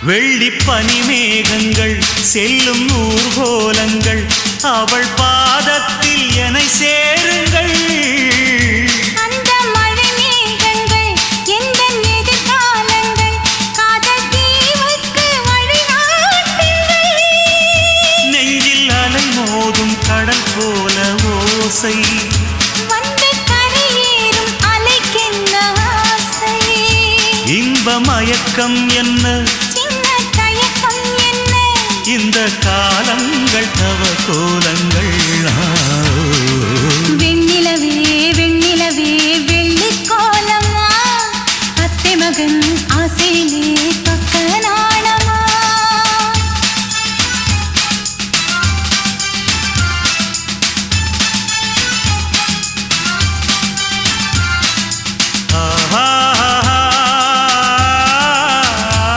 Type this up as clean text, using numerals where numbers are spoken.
வெள்ளி பனிமேகங்கள் செல்லும் ஊர்கோலங்கள் அவள் பாதத்தில் என்னை சேருங்கள். அந்த மழை மேகங்கள் எந்த எதிர்காலங்கள் காதல் தீவுக்கு வழிகாட்டுங்கள். நெஞ்சில் அலை மோதும் கடல் போல ஓசை வந்து கரையேறும் அலைக்கென்ன ஆசை. இன்ப மயக்கம் என்ன சின்ன தயக்கம் என்ன இந்த காலங்கள் தவ கோல